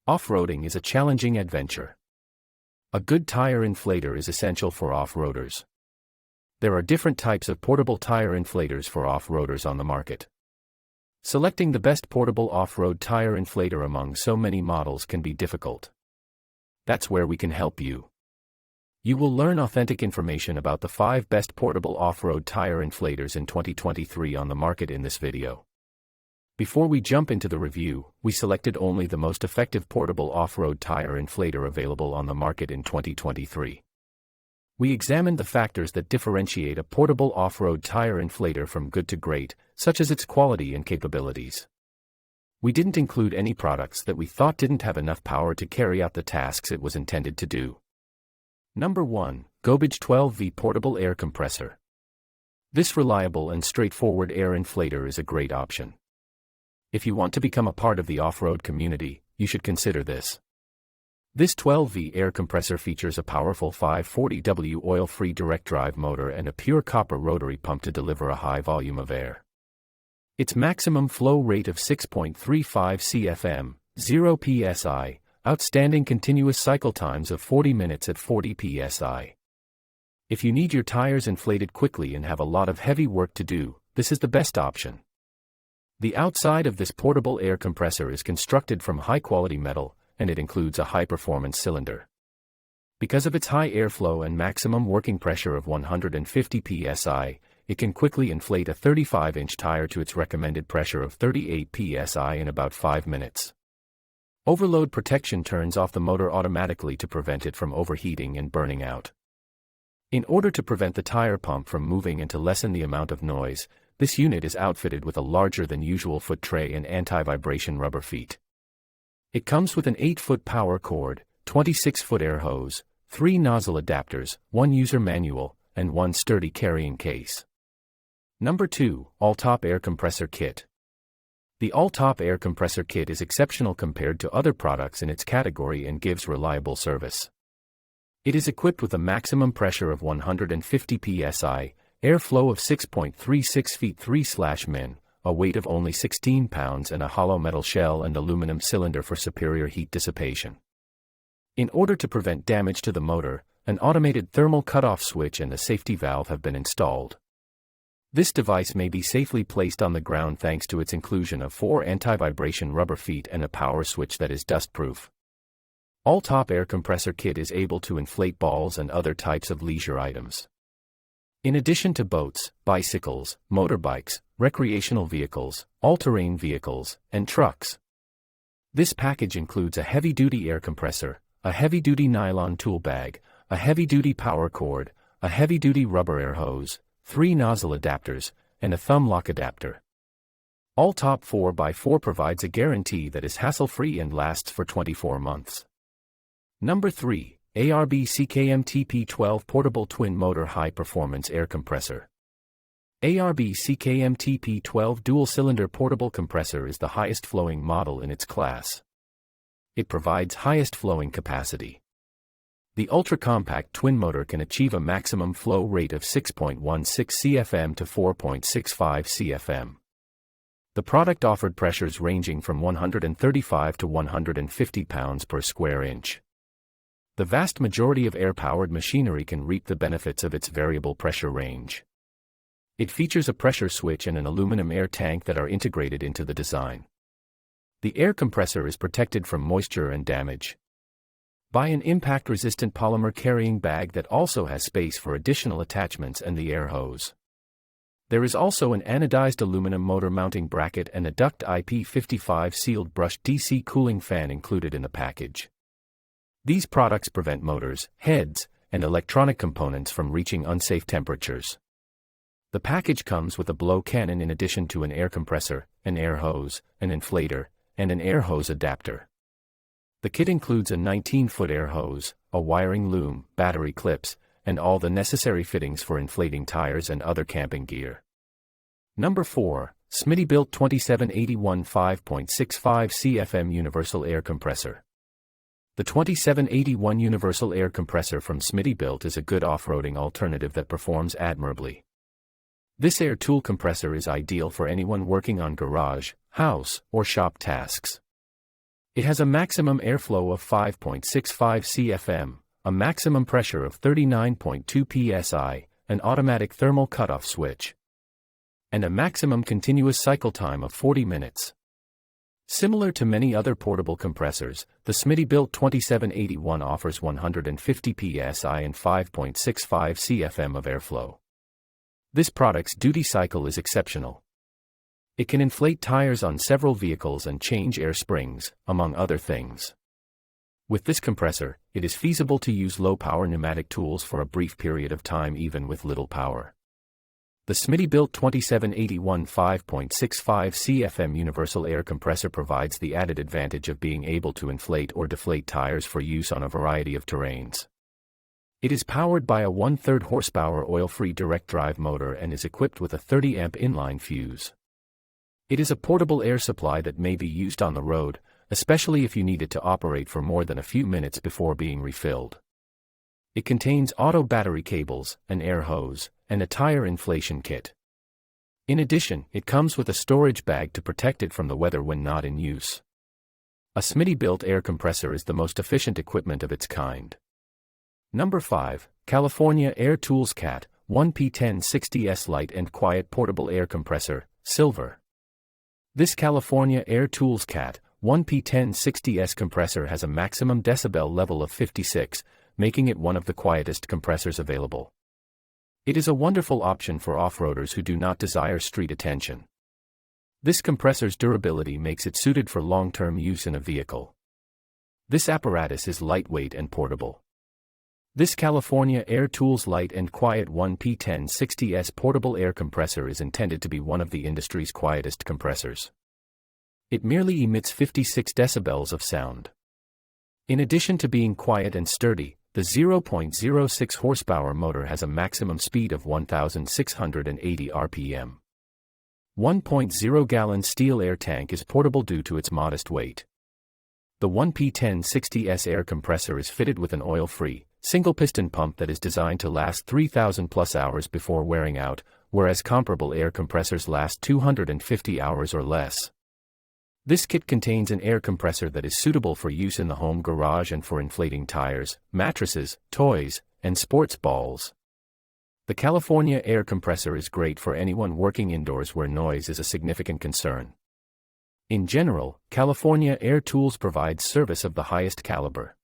Off-roading is a challenging adventure. A good tire inflator is essential for off-roaders. There are different types of portable tire inflators for off-roaders on the market. Selecting the best portable off-road tire inflator among so many models can be difficult. That's where we can help you. You will learn authentic information about the 5 best portable off-road tire inflators in 2023 on the market in this video. Before we jump into the review, we selected only the most effective portable off-road tire inflator available on the market in 2023. We examined the factors that differentiate a portable off-road tire inflator from good to great, such as its quality and capabilities. We didn't include any products that we thought didn't have enough power to carry out the tasks it was intended to do. Number 1. Gobege 12V Portable Air Compressor. This reliable and straightforward air inflator is a great option. If you want to become a part of the off-road community, you should consider this. This 12V air compressor features a powerful 540W oil-free direct drive motor and a pure copper rotary pump to deliver a high volume of air. Its maximum flow rate of 6.35 CFM, 0 psi, outstanding continuous cycle times of 40 minutes at 40 psi. If you need your tires inflated quickly and have a lot of heavy work to do, this is the best option. The outside of this portable air compressor is constructed from high-quality metal, and it includes a high-performance cylinder. Because of its high airflow and maximum working pressure of 150 psi, it can quickly inflate a 35-inch tire to its recommended pressure of 38 psi in about 5 minutes. Overload protection turns off the motor automatically to prevent it from overheating and burning out. In order to prevent the tire pump from moving and to lessen the amount of noise, this unit is outfitted with a larger than usual foot tray and anti-vibration rubber feet. It comes with an 8-foot power cord, 26-foot air hose, 3 nozzle adapters, 1 user manual, and 1 sturdy carrying case. Number 2. All-Top Air Compressor Kit. The All-Top Air Compressor Kit is exceptional compared to other products in its category and gives reliable service. It is equipped with a maximum pressure of 150 psi, airflow of 6.36 feet 3/min, a weight of only 16 pounds and a hollow metal shell and aluminum cylinder for superior heat dissipation. In order to prevent damage to the motor, an automated thermal cutoff switch and a safety valve have been installed. This device may be safely placed on the ground thanks to its inclusion of 4 anti-vibration rubber feet and a power switch that is dust-proof. All-Top Air Compressor Kit is able to inflate balls and other types of leisure items. In addition to boats, bicycles, motorbikes, recreational vehicles, all-terrain vehicles, and trucks. This package includes a heavy-duty air compressor, a heavy-duty nylon tool bag, a heavy-duty power cord, a heavy-duty rubber air hose, 3 nozzle adapters, and a thumb lock adapter. All-Top 4x4 provides a guarantee that is hassle-free and lasts for 24 months. Number 3. ARB CKM TP12 Portable Twin Motor High Performance Air Compressor. ARB CKM TP12 Dual-Cylinder Portable Compressor is the highest flowing model in its class. It provides highest flowing capacity. The ultra-compact twin motor can achieve a maximum flow rate of 6.16 CFM to 4.65 CFM. The product offered pressures ranging from 135 to 150 pounds per square inch. The vast majority of air-powered machinery can reap the benefits of its variable pressure range. It features a pressure switch and an aluminum air tank that are integrated into the design. The air compressor is protected from moisture and damage by an impact-resistant polymer carrying bag that also has space for additional attachments and the air hose. There is also an anodized aluminum motor mounting bracket and a duct IP55 sealed brushed DC cooling fan included in the package. These products prevent motors, heads, and electronic components from reaching unsafe temperatures. The package comes with a blow cannon in addition to an air compressor, an air hose, an inflator, and an air hose adapter. The kit includes a 19-foot air hose, a wiring loom, battery clips, and all the necessary fittings for inflating tires and other camping gear. Number 4. Smittybilt 2781 5.65 CFM Universal Air Compressor. The 2781 Universal Air Compressor from Smittybilt is a good off-roading alternative that performs admirably. This air tool compressor is ideal for anyone working on garage, house, or shop tasks. It has a maximum airflow of 5.65 cfm, a maximum pressure of 39.2 psi, an automatic thermal cutoff switch, and a maximum continuous cycle time of 40 minutes. Similar to many other portable compressors, the Smittybilt 2781 offers 150 psi and 5.65 cfm of airflow. This product's duty cycle is exceptional. It can inflate tires on several vehicles and change air springs, among other things. With this compressor, it is feasible to use low-power pneumatic tools for a brief period of time even with little power. The Smittybilt 2781 5.65 cfm universal air compressor provides the added advantage of being able to inflate or deflate tires for use on a variety of terrains. It is powered by a 1/3 horsepower oil-free direct drive motor and is equipped with a 30 amp inline fuse. It is a portable air supply that may be used on the road, especially if you need it to operate for more than a few minutes before being refilled. It contains auto battery cables, an air hose, and a tire inflation kit. In addition, it comes with a storage bag to protect it from the weather when not in use. A Smittybilt air compressor is the most efficient equipment of its kind. Number 5, California Air Tools Cat 1P1060S Light and Quiet Portable Air Compressor, Silver. This California Air Tools Cat 1P1060S compressor has a maximum decibel level of 56, making it one of the quietest compressors available. It is a wonderful option for off-roaders who do not desire street attention. This compressor's durability makes it suited for long-term use in a vehicle. This apparatus is lightweight and portable. This California Air Tools Light and Quiet 1P1060S portable air compressor is intended to be one of the industry's quietest compressors. It merely emits 56 decibels of sound. In addition to being quiet and sturdy, the 0.06 horsepower motor has a maximum speed of 1,680 rpm. 1.0-gallon steel air tank is portable due to its modest weight. The 1P1060S air compressor is fitted with an oil-free, single-piston pump that is designed to last 3,000+ hours before wearing out, whereas comparable air compressors last 250 hours or less. This kit contains an air compressor that is suitable for use in the home garage and for inflating tires, mattresses, toys, and sports balls. The California air compressor is great for anyone working indoors where noise is a significant concern. In general, California Air Tools provides service of the highest caliber.